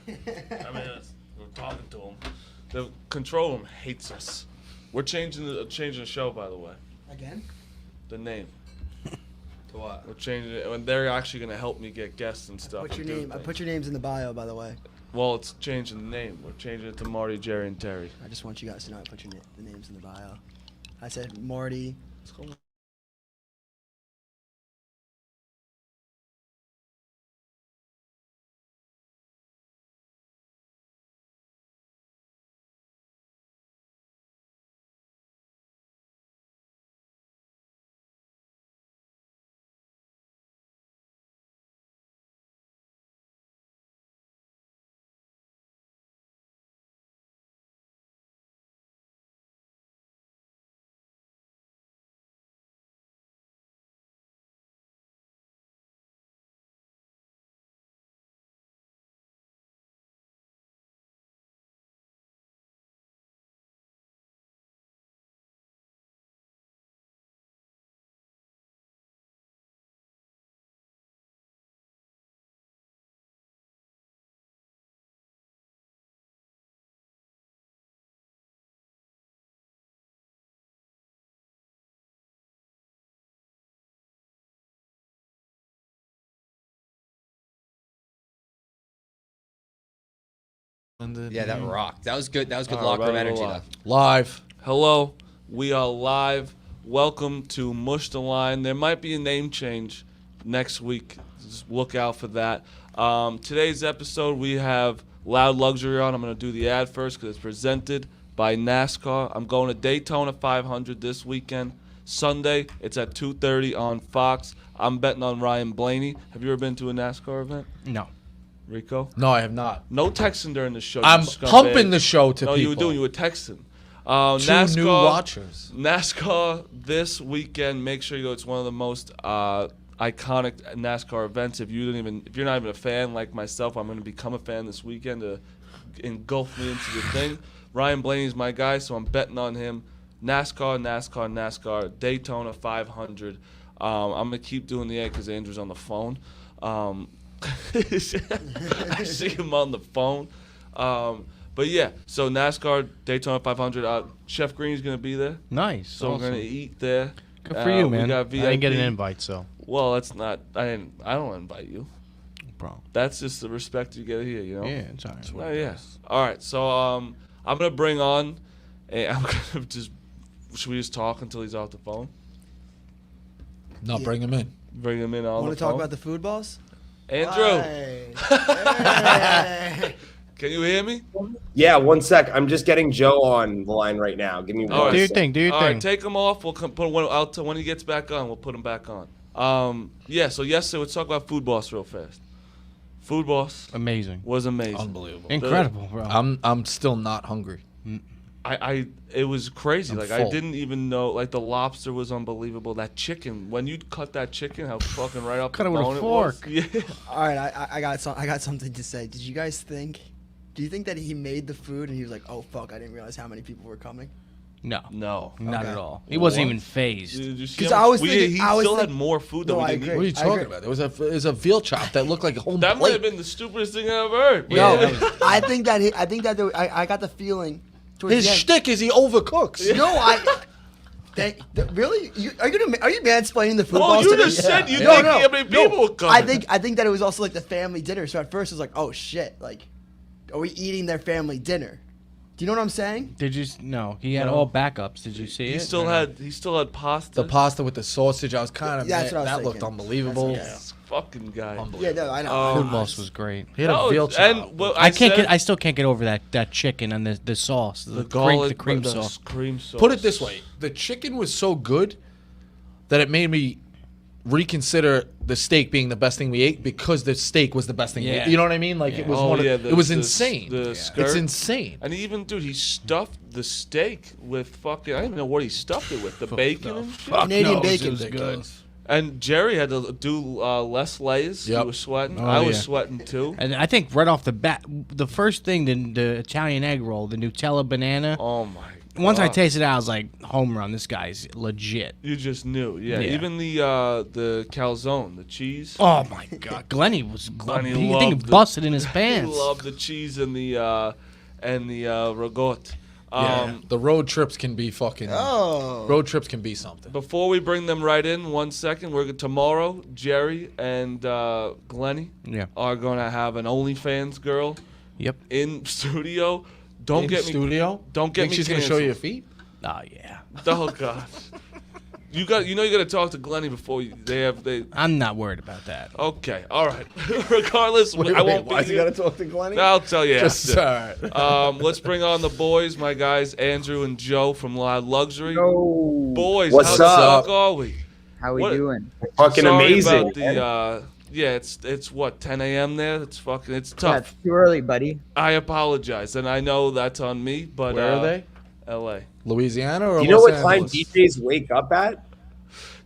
I mean, we're talking to him. The control room hates us. We're changing the show, by the way. Again? The name. To what? We're changing it, and they're actually gonna help me get guests and stuff. I put your names in the bio, by the way. Well, it's changing the name. We're changing it to Marty, Jerry, and Terry. I just want you guys to know I put the names in the bio. I said Marty. Yeah, that rocked. That was good. That was good All right, locker room right, energy, live. though. Live. Hello, we are live. Welcome to Mush the Line. There might be a name change next week. Just look out for that. Today's episode, we have Loud Luxury on. I'm going to do the ad first because it's presented by NASCAR. I'm going to Daytona 500 this weekend. Sunday, it's at 2:30 on Fox. I'm betting on Ryan Blaney. Have you ever been to a NASCAR event? No. Rico? No, I have not. No texting during the show. I'm you scumbag. pumping the show to No, people. you were texting. Two new watchers. NASCAR this weekend. Make sure you go. It's one of the most iconic NASCAR events. If you're not even a fan like myself, I'm going to become a fan this weekend to engulf me into the thing. Ryan Blaney's my guy, so I'm betting on him. NASCAR. Daytona 500. I'm gonna keep doing the ad because Andrew's on the phone. I see him on the phone. But yeah, so NASCAR Daytona 500. Chef Green's gonna be there. Nice. So awesome. we're gonna eat there. Good for you, man. We got I VIP. didn't get an invite, so. Well, that's not. I don't invite you. Bro. That's just the respect you get here, you know. Yeah, it's all right. Oh yeah. All right. So I'm gonna bring on. I'm gonna just. Should we just talk until he's off the phone? No, bring him in. Bring him in on the phone. Want to talk about the food balls? Andrew? Hey. Can you hear me? Yeah, one sec. I'm just getting Joe on the line right now. Give me All one Do your sec. thing. Do your All thing. right, take him off. We'll put one out when he gets back on. We'll put him back on. Yeah. So yesterday, let's talk about Food Boss real fast. Food Boss Amazing. was amazing. Unbelievable. Incredible, bro. I'm still not hungry. It was crazy. I'm Like I full. didn't even know. Like the lobster was unbelievable. That chicken, when you cut that chicken, how fucking right up Cut the it with a bone it was. fork. Yeah. All right, I got something to say. Did you guys think? Do you think that he made the food and he was like, "Oh fuck, I didn't realize how many people were coming"? No. No. Not Okay. at all. He wasn't What? even phased. Did you see 'Cause how I much- was thinking- he I was still had think- more food than No, we I didn't agree. What are you eat. I talking agree. about? There was a veal chop that looked like a whole That might plate. have been the stupidest thing I ever heard. But Yeah, yeah. that was- I think that I got the feeling. Towards His the end- shtick is he overcooks. No, really? Are you mansplaining the food Oh, balls you today? just said you No, think no, how many people were coming. I think that it was also like the family dinner. So at first it was like, oh shit, like, are we eating their family dinner? Do you know what I'm saying? Did you? No. He had No. all backups. Did you see He it? still or no? had pasta. The pasta with the sausage, I was kind of. That's what I was that looked thinking. unbelievable. That's what- This fucking guy. Yeah, no, I know. Oh, Food Boss was great. He had a No, veal chop. and well, I can't said get. I still can't get over that chicken and the sauce. the cream the sauce. cream sauce. Put it this way: the chicken was so good that it made me reconsider the steak being the best thing we ate because the steak was the best thing we Yeah. ate. You know what I mean? Like it was Oh, one of, yeah, it was the insane. skirt. It's insane. And even, dude, he stuffed the steak with fucking. I don't even know what he stuffed it with. The bacon and shit. Canadian No, it was bacon. ridiculous. And Jerry had to do less layers. Yep. He was sweating. Oh, I was yeah. sweating too. And I think right off the bat, the first thing, the Italian egg roll, the Nutella banana. Oh my Once I tasted it, I was like, home run. This guy's legit. You just knew, yeah. Yeah. Even the calzone, the cheese. Oh my God, Glenny was. Glenny I think he loved busted in his He pants. loved the cheese and the ragout. Yeah, the road trips can be fucking. Oh. Road trips can be something. Before we bring them right in, 1 second, tomorrow, Jerry and Glenny Yeah. are gonna have an OnlyFans girl Yep. in studio. Don't In get me. studio. Don't get Think me. she's gonna show you your feet. Oh yeah. Oh God. You got to talk to Glenny before they. I'm not worried about that. Okay, all right. Regardless, I won't be. Why's he gotta talk to Glenny? I'll tell you Just after. Let's bring on the boys, my guys, Andrew and Joe from Loud Luxury. Yo, Boys, What's how the up? fuck are we? how we What- doing? Fucking Sorry amazing. about the, yeah, it's what 10 a.m. there. It's Yeah, tough. it's too early, buddy. I apologize, and I know that's on me, but Where are they? L.A. Louisiana or Do you know Los what time Angeles? DJs wake up at?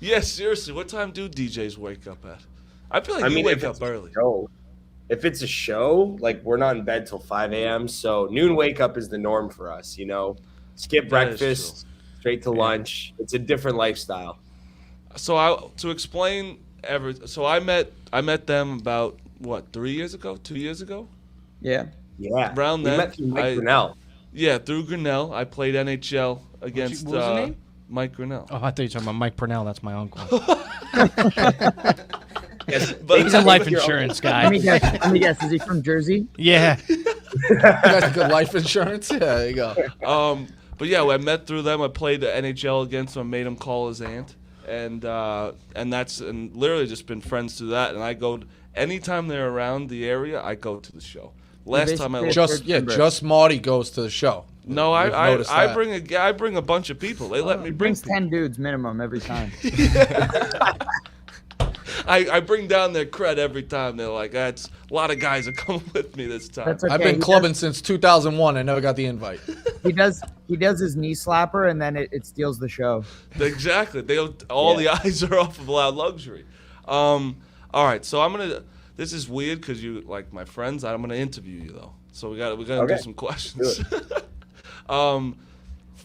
Yeah, seriously, what time do DJs wake up at? I feel like I you mean, wake if up it's a early. show, if it's a show, like we're not in bed till 5 a.m. So noon wake up is the norm for us. You know, skip That is breakfast, straight to lunch. It's a different lifestyle. So to explain so I met them about what 3 years ago, 2 years ago. Yeah. Yeah, Around we then, met through Mike Grinnell. Yeah, through Grinnell. I played NHL against what was his name? Mike Grinnell. Oh, I thought you were talking about Mike Purnell. That's my uncle. Yes, But He's a life insurance Let guy. me guess. Let me guess. Is he from Jersey? Yeah. You got good life insurance. Yeah, there you go. But yeah, I met through them. I played the NHL against him. I made him call his aunt, and literally just been friends through that. And I go anytime they're around the area, I go to the show. Last time I basically- Just Marty goes to the show. no, We've noticed I that. bring a bunch of people. They let me He bring brings 10 dudes minimum every time. I bring down their cred every time. They're like, that's a lot of guys are coming with me this time. That's okay. I've been He clubbing since 2001. I never got the invite. does his knee slapper and then it steals the show. Exactly. The eyes are off of Loud Luxury. All right, so this is weird because you like my friends. I'm gonna interview you though. So we got to Okay. do some questions.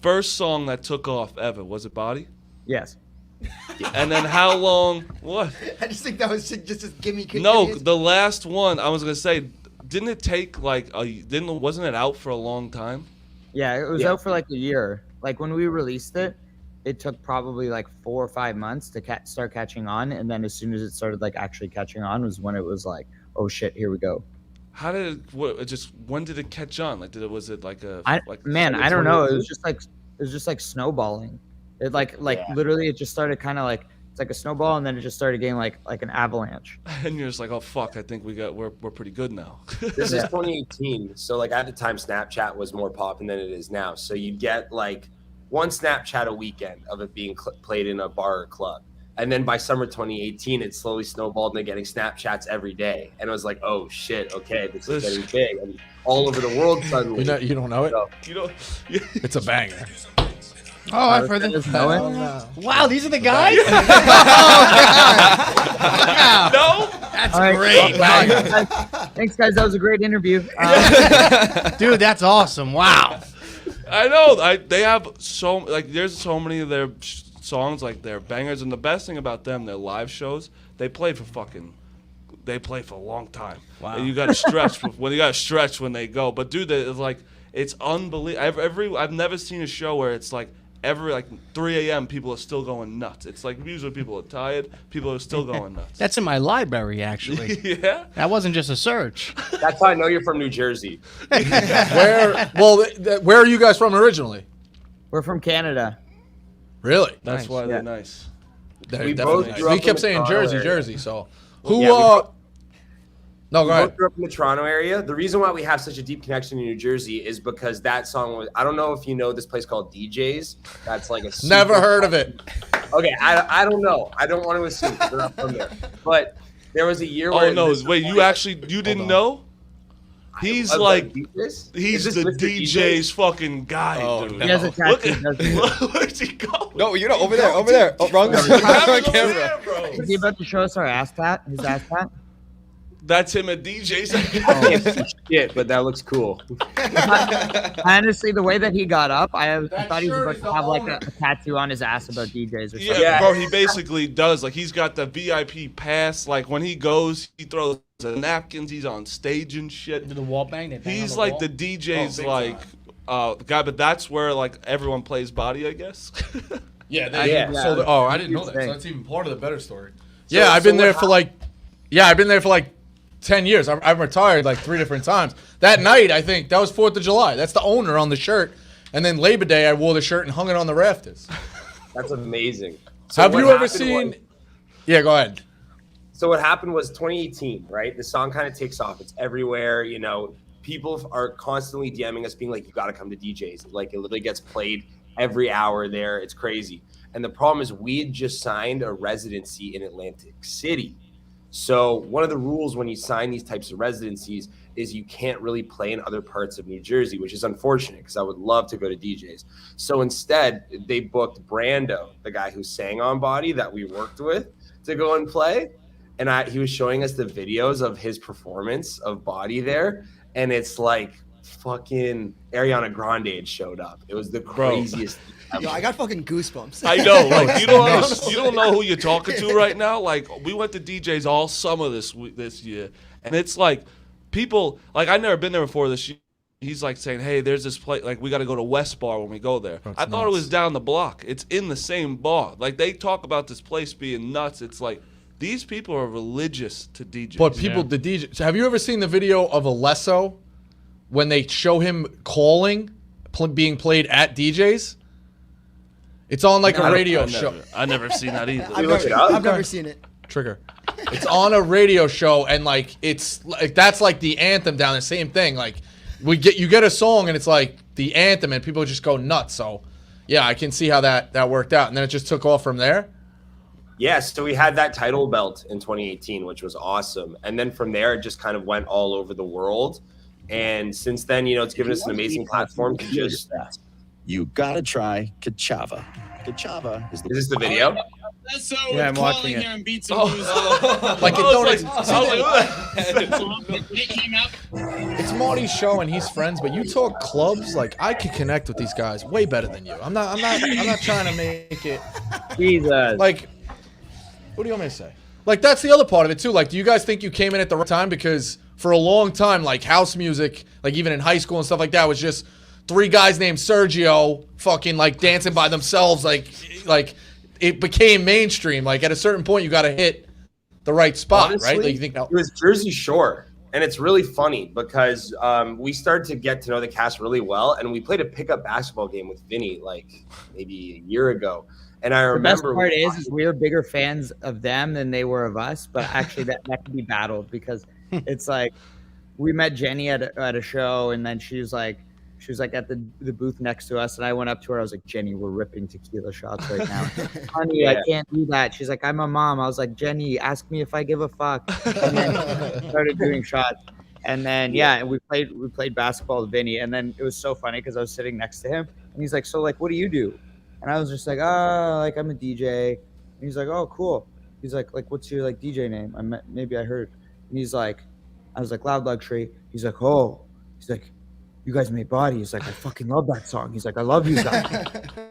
First song that took off ever, was it Body? Yes. And then how long? What? I just think that was just a gimme. No, the last one I was gonna say. Didn't it take wasn't it out for a long time? Yeah, it was Yeah. out for like a year. Like when we released it, it took probably like 4 or 5 months to start catching on, and then as soon as it started like actually catching on was when it was like, oh shit, here we go. How did when did it catch on? Was it like a I like don't know. It was just like snowballing. It Yeah. literally it just started kind of like it's like a snowball, and then it just started getting like an avalanche. and you're just like, oh fuck, I think we're pretty good now. This is Yeah. 2018, so like at the time, Snapchat was more popping than it is now. So you'd get like one Snapchat a weekend of it being played in a bar or club, and then by summer 2018, it slowly snowballed into getting Snapchats every day, and it was like, oh shit, okay, this is getting big, and all over the world suddenly. You don't know it? So, You know, It's a banger. Oh, I've heard Doesn't that. know it? Oh, no. Wow, these are the guys. no. That's All right. great. Thanks, guys. That was a great interview. Dude, that's awesome. Wow. I know. They have there's so many of their songs like they're bangers, and the best thing about them, their live shows, they play for a long time. Wow. And you got to stretch when they go. But dude, it's unbelievable. I've never seen a show where it's like every 3 a.m. people are still going nuts. It's like usually people are tired, people are still going nuts. That's in my library, actually. Yeah. That wasn't just a search. that's how I know you're from New Jersey. Where are you guys from originally? We're from Canada. Really? That's Nice. why they're Yeah. nice. They're We definitely both nice. grew up We in kept the saying Toronto Jersey, area. Jersey. So who? Yeah, we No, go We ahead. both grew up in the Toronto area. The reason why we have such a deep connection in New Jersey is because that song was. I don't know if you know this place called DJ's. That's like a Never heard of it. Okay, I don't know. I don't want to assume 'cause we're not from there. But there was a year where. Oh no! this- Wait, you didn't know? He's of like DJs? he's Is the this Mr. DJ's fucking guy, Oh, dude. no. He has a Look tattoo. at doesn't he? where's he going? No, you're not over there. Over there. Oh, wrong. What wrong happened over camera. there, bro? Is he about to show us our ass tat? His ass tat? That's him at DJ's. I can't see shit, but that looks cool. Honestly, the way that he got up, I That thought he was shirt about is to the have like owner. a tattoo on his ass about DJs or something. Yeah, bro, he basically does. Like, he's got the VIP pass. Like, when he goes, he throws the napkins. He's on stage and shit. Do the wall bang? They bang on He's the like wall? the DJ's big like guy, but that's where like everyone plays body, I guess. Yeah, Yeah. I didn't know that. So Thing. that's even part of the better story. Yeah, I've been so there what for like 10 years. I've retired like 3 different times. That night, I think that was 4th of July. That's the owner on the shirt. And then Labor Day, I wore the shirt and hung it on the rafters. That's amazing. So Have what you ever happened seen? was- Yeah, go ahead. So what happened was 2018, right? The song kind of takes off. It's everywhere. You know, people are constantly DMing us being like, you got to come to DJs. Like, it literally gets played every hour there. It's crazy. And the problem is we had just signed a residency in Atlantic City. So one of the rules when you sign these types of residencies is you can't really play in other parts of New Jersey, which is unfortunate because I would love to go to DJs. So instead, they booked Brando, the guy who sang on Body that we worked with, to go and play. And he was showing us the videos of his performance of Body there. And it's like fucking Ariana Grande had showed up. It was the craziest thing ever. Yo, I got fucking goosebumps. I know, like you don't know who you're talking to right now. Like we went to DJs all summer this year, and it's like people like I've never been there before this year. He's like saying, "Hey, there's this place. Like we got to go to West Bar when we go there." I thought it was down the block. It's in the same bar. Like they talk about this place being nuts. It's like these people are religious to DJs. But people, the DJ. So have you ever seen the video of Alesso when they show him calling, being played at DJs? It's on like a radio show. I never seen that either. I've never seen it. Trigger. It's on a radio show, and like it's like that's like the anthem down there. Same thing. Like you get a song, and it's like the anthem, and people just go nuts. So yeah, I can see how that worked out, and then it just took off from there. Yes, so we had that title belt in 2018, which was awesome. And then from there, it just kind of went all over the world. And since then, you know, it's given us an amazing platform to just... You gotta try Kachava. Kachava is the... Is this the video? So Yeah, I'm watching calling it. here and beat some blues. Like it don't. It came out. It's Marty's show, and he's friends. But you talk clubs, like I can connect with these guys way better than you. I'm not trying to make it Jesus. like. What do you want me to say? Like that's the other part of it too. Like, do you guys think you came in at the right time? Because for a long time, like house music, like even in high school and stuff like that, was just 3 guys named Sergio fucking like dancing by themselves. Like it became mainstream. Like at a certain point, you got to hit the right spot, Honestly, right? Like you think it was Jersey Shore. And it's really funny because we started to get to know the cast really well. And we played a pickup basketball game with Vinny like maybe a year ago. And I The best remember part is we were bigger fans of them than they were of us. But actually, that could be battled because it's like we met Jenny at a show, and then she was like at the booth next to us, and I went up to her. I was like, Jenny, we're ripping tequila shots right now. Honey, I can't do that. She's like, I'm a mom. I was like, Jenny, ask me if I give a fuck. And then we started doing shots. And then and we played basketball with Vinny, and then it was so funny because I was sitting next to him, and he's like, so like, what do you do? And I was just like, like I'm a DJ. And he's like, oh, cool. He's like, what's your like DJ name? Maybe I heard. And he's like, I was like, Loud Luxury. He's like, oh. He's like, you guys made Body. He's like, I fucking love that song. He's like, I love you guys.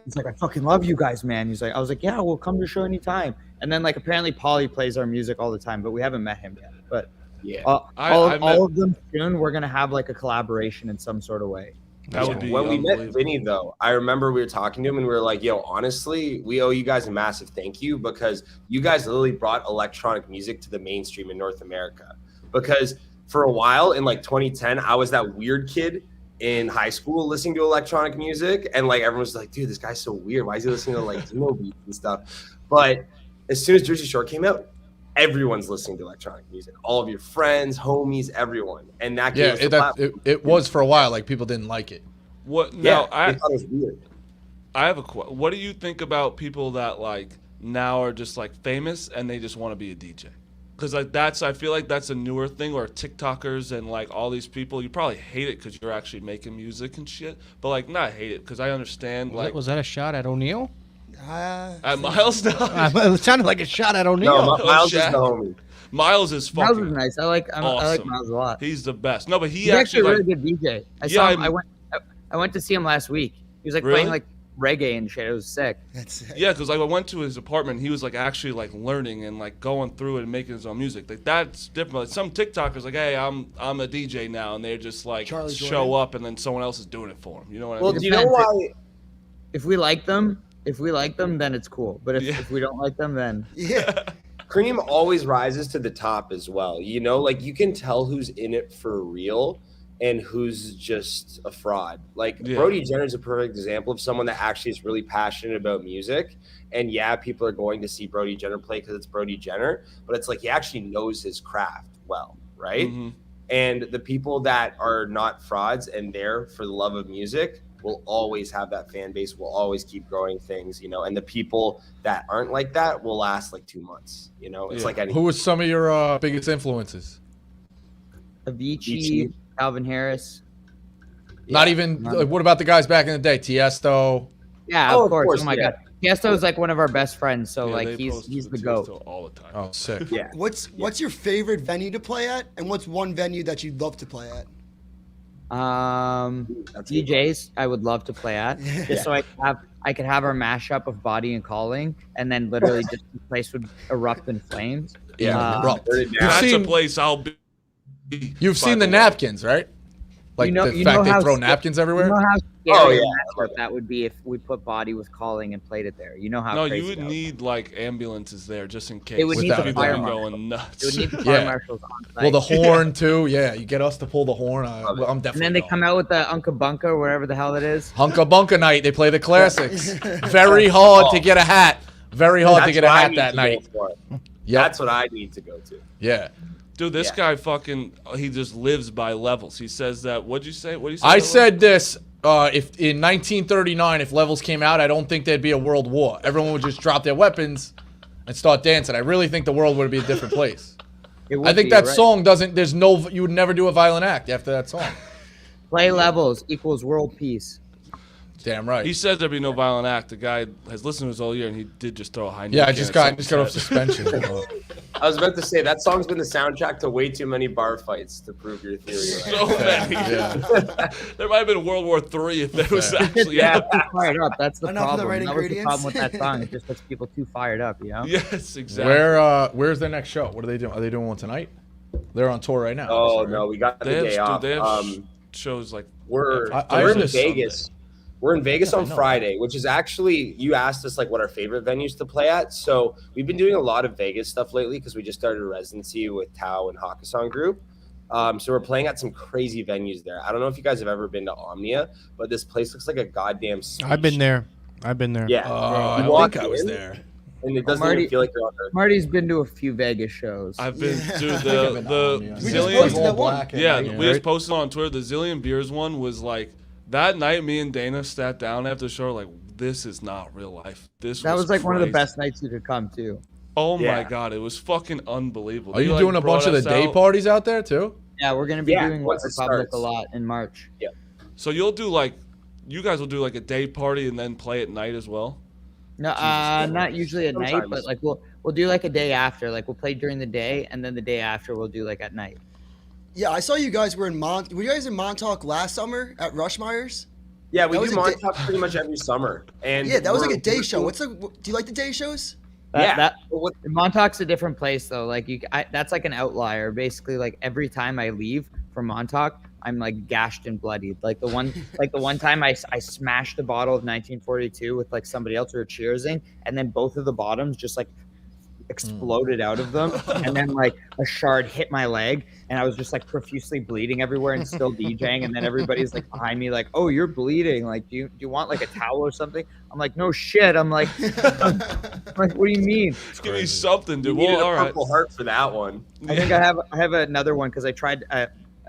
He's like, I fucking love you guys, man. He's like, I was like, yeah, we'll come to the show anytime. And then like apparently Pauly plays our music all the time, but we haven't met him yet. But Yeah. all of them soon, we're gonna have like a collaboration in some sort of way. That would be when we met unbelievable. Vinny, though, I remember we were talking to him and we were like, yo, honestly, we owe you guys a massive thank you because you guys literally brought electronic music to the mainstream in North America. Because for a while in like 2010, I was that weird kid in high school listening to electronic music. And like everyone was like, dude, this guy's so weird. Why is he listening to like Demo beats and stuff? But as soon as Jersey Shore came out, everyone's listening to electronic music. All of your friends, homies, everyone. And that gave us the platform. it was for a while. Like people didn't like it. What? Yeah, Now, I thought it was weird. I have a question. What do you think about people that like now are just like famous and they just want to be a DJ? Because like I feel like that's a newer thing, or TikTokers and like all these people. You probably hate it because you're actually making music and shit. But like, not hate it because I understand. Was that a shot at O'Neal? At Miles, no. It sounded like a shot at O'Neal. No, Miles is Shaq. the homie. Miles is Miles fucking is nice. I like awesome. Miles a lot. He's the best. No, but He's actually a like, really good DJ. I Yeah, saw him. I'm- I went to see him last week. He was like Really? playing like reggae and shit. It was sick. That's it. yeah, because like I went to his apartment. He was like actually like learning and like going through it and making his own music. Like that's different. Like some TikTokers like, hey, I'm a DJ now, and they're just like Charlie show Jordan. up, and then someone else is doing it for them. You know what I Well, mean? do you know why? If we like them, then it's cool. But if we don't like them, then Yeah. Cream always rises to the top as well. You know, like you can tell who's in it for real and who's just a fraud. Like Yeah. Brody Jenner is a perfect example of someone that actually is really passionate about music. And yeah, people are going to see Brody Jenner play because it's Brody Jenner, but it's like he actually knows his craft well, right? Mhm. And the people that are not frauds and there for the love of music will always have that fan base, will always keep growing things, you know, and the people that aren't like that will last like 2 months, you know. It's Yeah. like any Who was some of your biggest influences? Avicii, Avicii. Calvin Harris. Not even. Like, what about the guys back in the day? Tiesto. Yeah, Oh, of course. Oh my yeah. god. Tiesto is like one of our best friends, so Yeah, like they he's post the with goat. Tiesto all the time. Oh, sick. Yeah. What's your favorite venue to play at, and what's one venue that you'd love to play at? That's a good DJs I would love to play at, just so I could have our mashup of Body and Calling, and then literally just the place would erupt in flames. Yeah. Erupt. Burn it down. That's seen- a place I'll be. You've by seen the way. napkins, right? Like You know- the you fact know they how throw sick- napkins You everywhere. know how Oh, scary yeah. a mashup that would be if we put Body with Calling and played it there. You know how No, crazy you would that would be. need like ambulances there just in case. It would need Without the a People fire are doubt. marshal. going nuts. It would need the fire Yeah. marshals on site. Well, the horn too. Yeah, you get us to pull the horn. I'm definitely. and then they going. come out with the Unca Bunka or whatever the hell it is. Hunka Bunka night. They play the classics. Very hard to get a hat. Very hard to That's get a what I hat need that to go night. for. Yeah, That's what I need to go to. yeah. Dude, this Yeah. guy fucking he just lives by levels. He says that. What'd you say? What did you say? I Levels? said this. If in 1939, if levels came out, I don't think there'd be a world war. Everyone would just drop their weapons and start dancing. I really think the world would be a different place. It would I think be, that you're right. song doesn't. There's no. You would never do a violent act after that song. Play levels equals world peace. Damn right. He said there'd be no violent act. The guy has listened to us all year, and he did just throw a high. Yeah, I knee just can at got someone's off head. suspension. I was about to say that song's been the soundtrack to way too many bar fights to prove your theory. So Right? many. Yeah. There might have been World War III if there was actually. Yeah, too fired up. That's the Enough of the problem. right That was the ingredients. problem with that song. It just gets people too fired up, you know? Yes, exactly. Where's their next show? What are they doing? Are they doing one tonight? They're on tour right now. Oh Sorry. no, we got the They have, day off. dude, they have shows like We're I we're heard in this Vegas. We're in Vegas Yeah, I on know. Friday, which is actually you asked us like what our favorite venues to play at. So we've been doing a lot of Vegas stuff lately because we just started a residency with Tao and Hakkasan Group. So we're playing at some crazy venues there. I don't know if you guys have ever been to Omnia, but this place looks like a goddamn. I've been there. I've been there. Yeah, I You walk think I was in, there. and it doesn't Marty- even feel like you're on Earth. Marty's been to a few Vegas shows. I've been dude I've the been the on, yeah. We just zillion posted that one. yeah Yeah. we just posted on Twitter the Zillion Beers one was like that night. Me and Dana sat down after the show like this is not real life. That was like one of the crazy. best nights you could come to. Oh my Yeah. god, it was fucking unbelievable. Are They, you like, doing a bunch brought of the us day out. parties out there too? Yeah, we're gonna be Yeah, doing once What it Republic starts. a lot in March. So you'll do like you guys will do like a day party and then play at night as well. No, not usually at night, Sometimes. but like we'll do like a day after. Like we'll play during the day, and then the day after we'll do like at night. Yeah, I saw you guys were in Were you guys in Montauk last summer at Rushmeyer's? Yeah, we That do was a day- Montauk pretty much every summer. And Yeah, that was like we're- a day we're show. doing- Do you like the day shows? That What- Montauk's a different place though. Like that's like an outlier. Basically, like every time I leave from Montauk, I'm like gashed and bloodied. Like the one time I smashed a bottle of 1942 with like somebody else we were cheersing, and then both of the bottoms just like exploded out of them, and then like a shard hit my leg, and I was just like profusely bleeding everywhere and still DJing, and then everybody's like behind me like, "Oh, you're bleeding. Like, do you want like a towel or something?" I'm like, "No shit." I'm like, I'm like, "What do you mean?" Give me something, You dude. needed Well, a all right. Purple Heart for that one. I think I have another one because I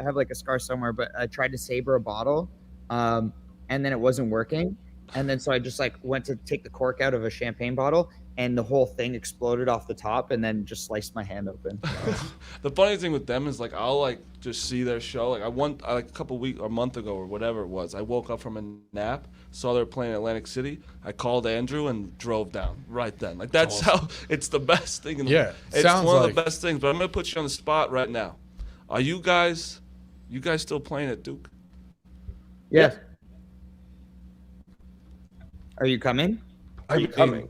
have like a scar somewhere, but I tried to saber a bottle, and then it wasn't working, and then so I just like went to take the cork out of a champagne bottle, and the whole thing exploded off the top and then just sliced my hand open. The funny thing with them is like I'll like just see their show. Like like a couple weeks or a month ago or whatever it was. I woke up from a nap, saw they were playing Atlantic City. I called Andrew and drove down right then. Like that's how it's the best thing. It's sounds one like of the best things. But I'm gonna put you on the spot right now. Are you guys still playing at Duke? Yes. Are you coming? Are you coming?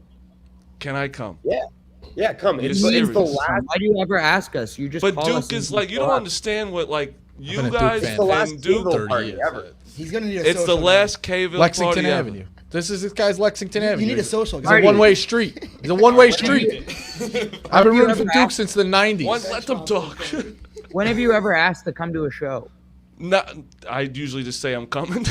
Can I come? Yeah, come. It's serious? the last. Why do you ever ask us? You just But call us Duke is and like you don't understand what like you been a Duke guys fan. It's the last and Duke. Cavill party ever. He's gonna need a It's the social. last Cavill Lexington party Avenue. ever. This guy's Lexington Avenue. You need a social. It's a one-way street. It's a one-way street. I've been rooting for Duke since the 90s. Let them talk. When have you ever asked to come to a show? No, I usually just say I'm coming.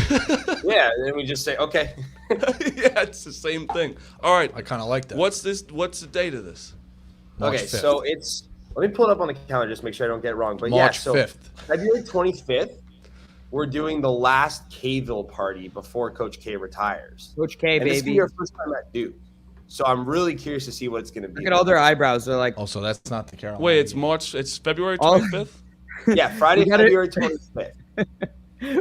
Yeah, and then we just say, okay. Yeah, it's the same thing. All right. I kind of like that. What's the date of this? March Okay, 5th. so it's. Let me pull it up on the calendar just to make sure I don't get it wrong. But March yeah, so 5th. February 25th, we're doing the last Cavill party before Coach K retires. Coach K, And this is baby. your first time at Duke. So I'm really curious to see what it's going to be. Look at all their eyebrows. They're like, Also, that's not the Carolina. Wait, it's game. March. It's February All- 25th. Yeah, Friday, We gotta- February 25th.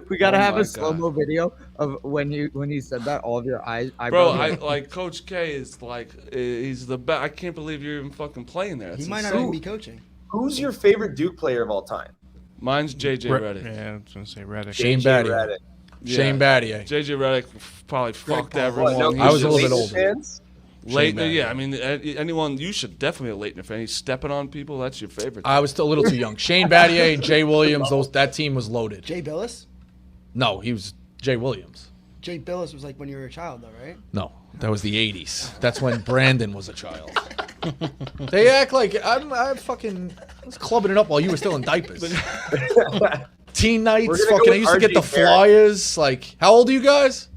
we gotta Oh have my a slow mo video of when you said that. All of your eyebrows. Bro, I like Coach K is like he's the best. I can't believe you're even fucking playing there. He That's might not insane. even be coaching. Who's your favorite Duke player of all time? Mine's JJ Redick. Yeah, I was gonna say Redick. Shane JJ Battier. Redick. Shane Battier. JJ Redick probably fucked Paul. everyone. What, no, He I was a just- little bit Lakers older. fans? Leighton, Shane yeah. Battier. I mean, anyone. You should definitely a Leighton fan. He's stepping on people. That's your favorite. I was still a little too young. Shane Battier and Jay Williams, that team was loaded. Jay Billis. No, he was Jay Williams. Jay Billis was like when you were a child, though, right? No, that was the 80s. That's when Brandon was a child. They act like I was clubbing it up while you were still in diapers. Teen We're nights, gonna go fucking. I with used to get the RJ Barrett. flyers. Like, how old are you guys?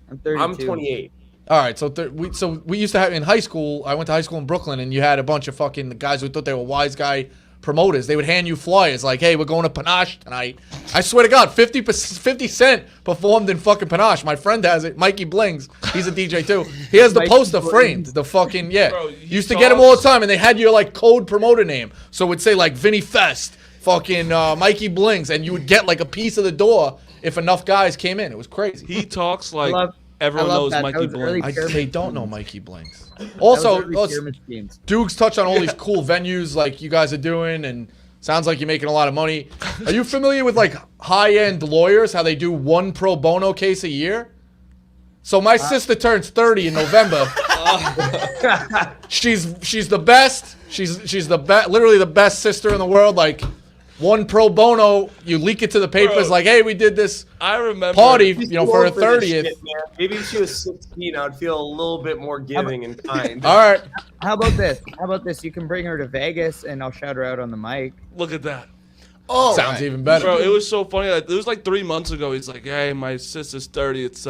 I'm 32. I'm 28. All right, so we used to have in high school. I went to high school in Brooklyn, and you had a bunch of fucking guys who thought they were wise guy promoters. They would hand you flyers like, "Hey, we're going to Panache tonight." I swear to God, 50 Cent performed in fucking Panache. My friend has it. Mikey Blings, he's a DJ too. He has the Mikey poster Blings. framed. The fucking Bro, he used to get him talks- all the time, and they had your like code promoter name, so it would say like Vinny Fest, fucking Mikey Blings, and you would get like a piece of the door if enough guys came in. It was crazy. He talks like love- everyone I love knows that. Mikey That was early Blank. They don't know Mikey Blings. Also, let's- schemes. Duke's touched on all these cool venues like you guys are doing, and sounds like you're making a lot of money. Are you familiar with like high-end lawyers, how they do one pro bono case a year? So my sister turns 30 in November. She's the best. She's the best, literally the best sister in the world. Like one pro bono, you leak it to the papers, Bro. like, hey, we did this I remember party, She's you know, too for a old this 30th. shit, man. Maybe if she was 16, I would feel a little bit more giving and kind. All right, How about this? How about this? You can bring her to Vegas, and I'll shout her out on the mic. Look at that. Oh, sounds even better. Bro, it was so funny. Like, it was like 3 months ago. He's like, "Hey, my sister's 30. It's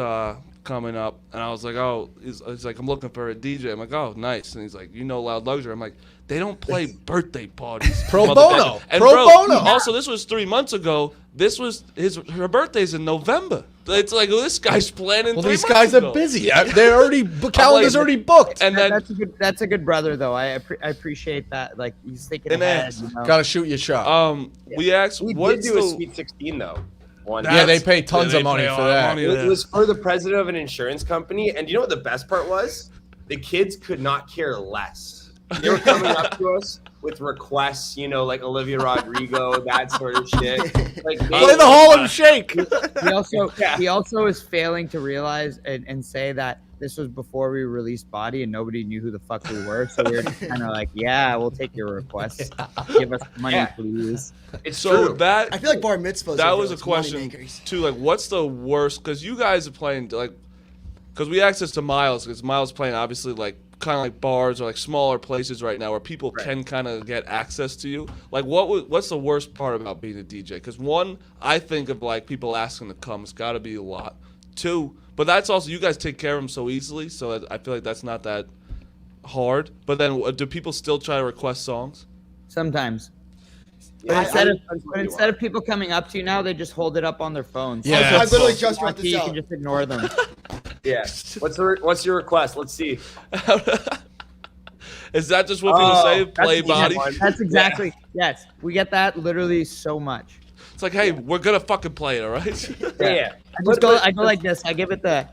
coming up." And I was like, "Oh," he's like, "I'm looking for a DJ." I'm like, "Oh, nice." And he's like, "You know, Loud Luxury." I'm like, "They don't play birthday parties." Pro motherfucker." bono. And Pro bro, bono. Also, this was 3 months ago. This was her birthday's in November. It's like, well, this guy's planning. Well, 3 these months guys ago. are busy. They're already calendars already booked. And then That's a good brother, though. I appreciate that. Like he's thinking And ahead. then- You know? Gotta shoot your shot. we asked, We did "What's do a the?" Sweet 16 though. One. Yeah, they That's- pay tons they of money pay a for lot of that. money. It was for the president of an insurance company, and you know what the best part was? The kids could not care less. They were coming up to us with requests, you know, like Olivia Rodrigo, that sort of shit. Like Play the Harlem Shake. He also is failing to realize and say that this was before we released Body and nobody knew who the fuck we were. So we were kind of like, yeah, we'll take your requests. Give us money, Yeah. please. It's So true. that I feel like bar mitzvahs. that are was a those question moneymakers. too. Like, what's the worst? Because you guys are playing like, because we access to Miles. Because Miles playing obviously like kind of like bars or like smaller places right now where people can kind of get access to you. Like, what's the worst part about being a DJ? Because one, I think of like people asking to come. It's got to be a lot. Two, but that's also you guys take care of them so easily. So I feel like that's not that hard. But then, do people still try to request songs? Sometimes. Yeah, But instead I- instead of people coming up to you now, they just hold it up on their phones. Yeah. I literally If just you wrote want to, this you out. can just ignore them. Yeah. What's your request? Let's see. Is that just what people say? Play That's- body. That's exactly. Yes, we get that literally so much. It's like, hey, we're gonna fucking play it, all right? Yeah. I go like this. I give it the.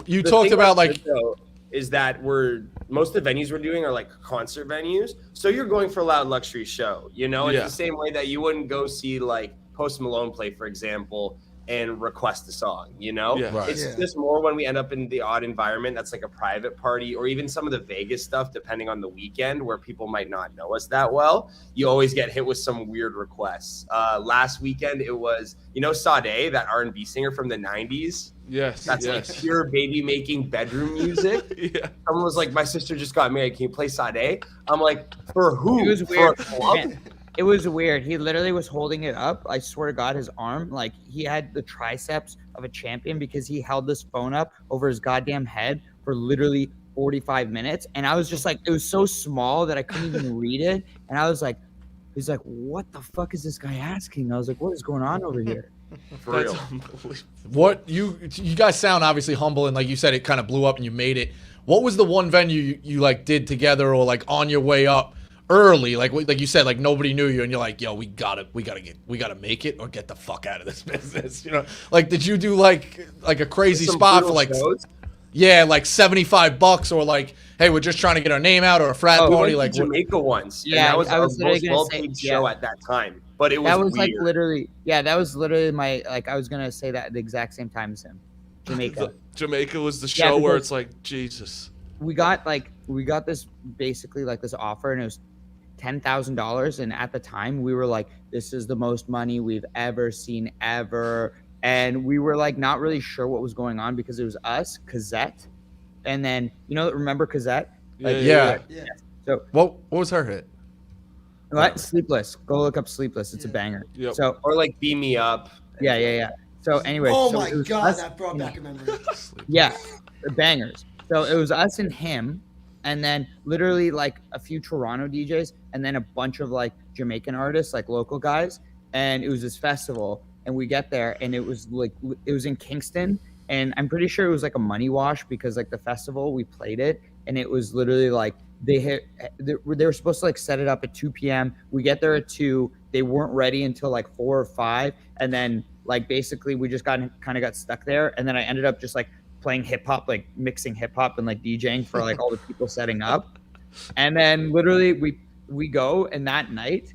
You The talked thing about this, though, is that most of the venues we're doing are like concert venues, so you're going for a loud luxury show, you know. It's Yeah. the same way that you wouldn't go see like Post Malone play, for example, and request a song, you know. Yeah. Right. It's just more when we end up in the odd environment that's like a private party, or even some of the Vegas stuff, depending on the weekend, where people might not know us that well. You always get hit with some weird requests. Last weekend it was, Sade, that R&B singer from the 90s. Yes. That's yes. like pure baby making bedroom music. Yeah. Someone was like, my sister just got married. Can you play Sade? I'm like, for who? It was For weird. a club? Man, it was weird. He literally was holding it up. I swear to God, his arm, like he had the triceps of a champion because he held this phone up over his goddamn head for literally 45 minutes. And I was just like, it was so small that I couldn't even read it. And I was like, he's like, what the fuck is this guy asking? I was like, what is going on over here? For That's real. unbelievable. what you guys sound obviously humble, and like you said, it kind of blew up and you made it. What was the one venue you like did together, or like on your way up early, like you said, like nobody knew you, and you're like, yo, we gotta make it or get the fuck out of this business, you know? Like, did you do like a crazy Some spot for brutal like, shows. yeah, like $75, or like, hey, we're just trying to get our name out, or a frat We party, went like, to Jamaica once. Yeah, and that was I was our literally most gonna say- well-paid show yeah. at that time. But it was That was weird. like literally, that was literally my, like, I was going to say that at the exact same time as him. Jamaica. Jamaica was the Yeah, show where because- it's like, Jesus. we got this basically like this offer, and it was $10,000, and at the time we were like, this is the most money we've ever seen ever, and we were like not really sure what was going on because it was us, Cazette, and then remember Cazette? yeah. Yeah. So What was her hit? what? Sleepless. Go look up Sleepless. It's a banger. Yep. So Or like Beam Me Up. yeah. So anyway, Oh so my it was god, us- that brought back a memory. Yeah, the bangers. So it was us and him, and then literally like a few Toronto DJs, and then a bunch of like Jamaican artists, like local guys. And it was this festival, and we get there, and it was in Kingston, and I'm pretty sure it was like a money wash because like the festival, we played it, and it was literally like they were supposed to like set it up at 2 p.m. We get there at 2. They weren't ready until like 4 or 5, and then like basically we just kind of got stuck there, and then I ended up just like playing hip hop, like mixing hip hop and like DJing for like all the people setting up. And then literally we go, and that night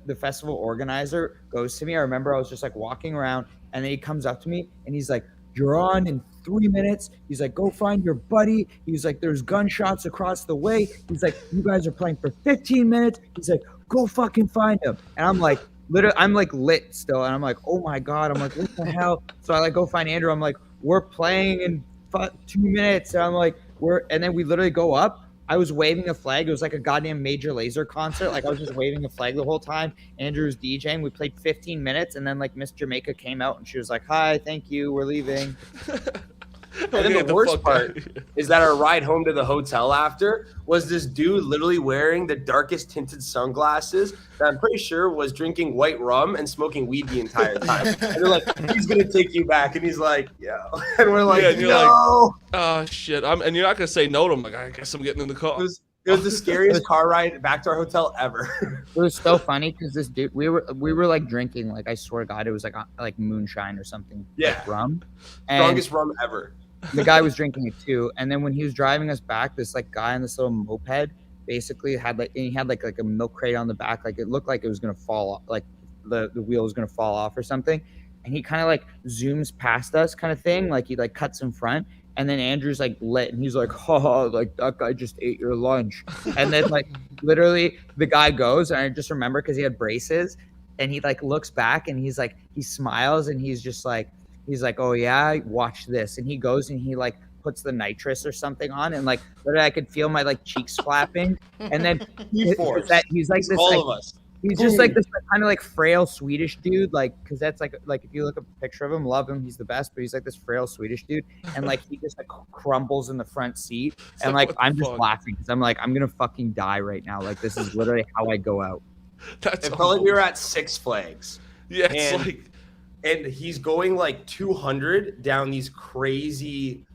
the festival organizer goes to me. I remember I was just like walking around, and then he comes up to me and he's like, you're on in 3 minutes. He's like, go find your buddy. He's like, there's gunshots across the way. He's like, you guys are playing for 15 minutes. He's like, go fucking find him. And I'm like, literally, I'm like lit still. And I'm like, oh my God. I'm like, what the hell? So I like go find Andrew. I'm like, we're playing in 2 minutes. And I'm like, and then we literally go up. I was waving a flag. It was like a goddamn Major Lazer concert. Like I was just waving a flag the whole time. Andrew was DJing. We played 15 minutes, and then like Miss Jamaica came out, and she was like, "Hi, thank you, we're leaving." And then Get the worst fuck part out of here. is that our ride home to the hotel after was this dude literally wearing the darkest tinted sunglasses that I'm pretty sure was drinking white rum and smoking weed the entire time. And they're like, he's going to take you back. And he's like, yo. And we're like, Yeah, and you're no. Oh shit! And you're not gonna say no to him. Like, I guess I'm getting in the car. It was the scariest car ride back to our hotel ever. It was so funny because this dude, we were like drinking, like I swear to God, it was like moonshine or something, Yeah. like rum. And Strongest rum ever. the guy was drinking it too. And then when he was driving us back, this like guy on this little moped basically had like a milk crate on the back. Like it looked like it was gonna fall off, like the wheel was gonna fall off or something. And he kind of like zooms past us, kind of thing. Like he like cuts in front. And then Andrew's like lit, and he's like, "Oh, like that guy just ate your lunch." And then like literally the guy goes, and I just remember because he had braces, and he like looks back, and he's like, he smiles, and he's like, "Oh yeah, watch this." And he goes, and he like puts the nitrous or something on, and like literally I could feel my like cheeks flapping. And then he's like this, All like, of us. he's just like this kind of like frail Swedish dude, like because that's like if you look at a picture of him, love him, he's the best, but he's like this frail Swedish dude, and like he just like crumbles in the front seat, and like, like what I'm the just fuck? laughing because I'm like, I'm gonna fucking die right now. Like this is literally how I go out. That's It felt like we were at Six Flags. yeah. It's and- like And he's going like 200 down these crazy,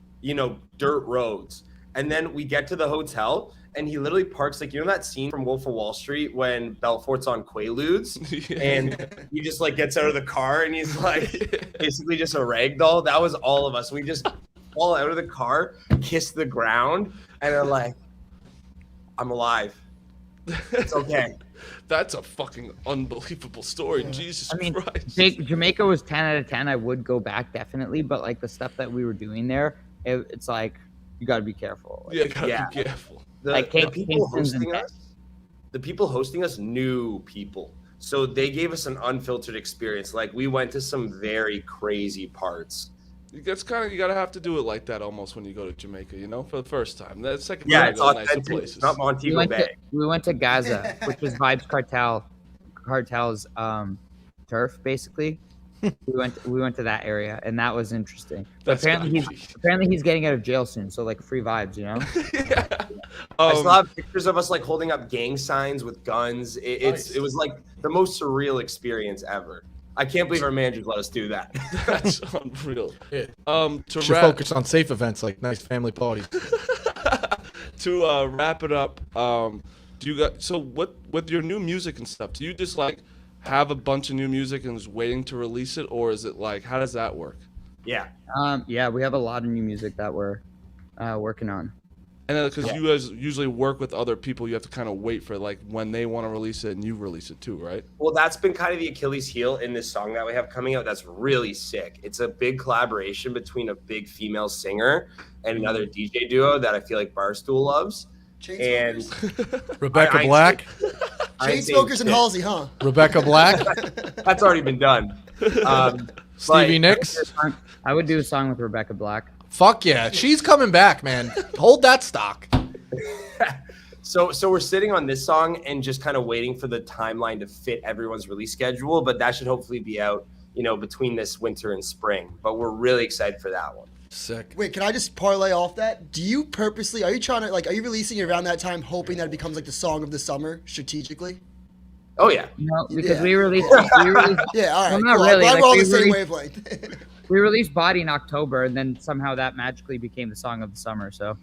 dirt roads. And then we get to the hotel, and he literally parks like, you know that scene from Wolf of Wall Street when Belfort's on Quaaludes, and he just like gets out of the car and he's like basically just a rag doll. That was all of us. We just fall out of the car, kiss the ground, and are like, I'm alive. It's okay. That's a fucking unbelievable story. Jesus Christ. Jamaica was 10 out of 10. I would go back definitely, but like the stuff that we were doing there, it's like you got to be careful. Like, You gotta be careful. The people hosting us knew people, so they gave us an unfiltered experience. Like we went to some very crazy parts. That's kind of, you gotta have to do it like that almost when you go to Jamaica, you know, for the first time. That second Yeah, time, it's you go to nicer authentic. places. It's not Montego Bay. We went to Gaza, which was Vibes Cartel's turf, basically. we went to that area, and that was interesting. But apparently he's getting out of jail soon, so like free vibes, you know. Yeah. I still have pictures of us like holding up gang signs with guns. It was like the most surreal experience ever. I can't believe our managers let us do that. That's unreal. Yeah. To Should focus on safe events like nice family parties. To wrap it up, do you got what with your new music and stuff? Do you just like have a bunch of new music and just waiting to release it, or is it like how does that work? Yeah. Yeah, we have a lot of new music that we're working on. And because you guys usually work with other people, you have to kind of wait for like when they want to release it and you release it too, right? Well, that's been kind of the Achilles heel in this song that we have coming out. That's really sick. It's a big collaboration between a big female singer and another DJ duo that I feel like Barstool loves. And Rebecca Black. Chainsmokers and Halsey, huh? Rebecca Black. That's already been done. Stevie Nicks. I would do a song with Rebecca Black. Fuck yeah, she's coming back, man. Hold that stock. So we're sitting on this song and just kind of waiting for the timeline to fit everyone's release schedule, but that should hopefully be out, you know, between this winter and spring. But we're really excited for that one. Sick. Wait, can I just parlay off that? Do you purposely, are you releasing it around that time hoping that it becomes like the song of the summer strategically? Oh yeah. No, because we released yeah, all right. Well, not cool. really. Glad Like, we're all on we the same released- wavelength. We released Body in October, and then somehow that magically became the song of the summer. So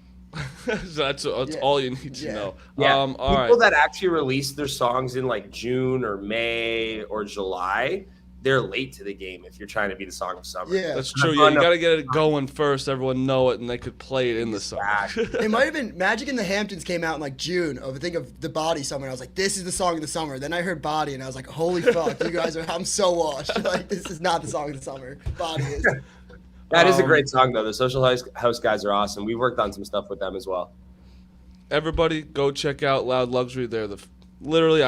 that's all you need to know. Yeah. All People right. that actually release their songs in like June or May or July, they're late to the game if you're trying to be the song of summer. Yeah. That's true. Yeah, you got to get it going first. Everyone know it, and they could play it in the song. It might have been Magic in the Hamptons came out in like June of I think of the Body summer. And I was like, this is the song of the summer. Then I heard Body and I was like, holy fuck, you guys I'm so washed. Like this is not the song of the summer. Body is. That is a great song though. The Social House guys are awesome. We worked on some stuff with them as well. Everybody, go check out Loud Luxury. They're literally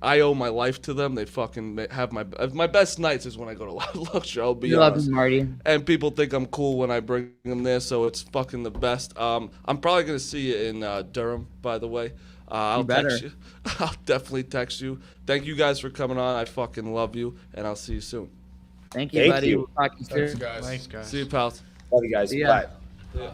I owe my life to them. They fucking have my best nights is when I go to Loud Luxury. I'll be honest. love you, Marty. And people think I'm cool when I bring them there, so it's fucking the best. I'm probably gonna see you in Durham, by the way. I'll text you. I'll definitely text you. Thank you guys for coming on. I fucking love you, and I'll see you soon. Thank you, Thank buddy. you. We'll talk to you soon. Thanks, guys. See you, pals. Love you guys. Yeah. Bye. Yeah.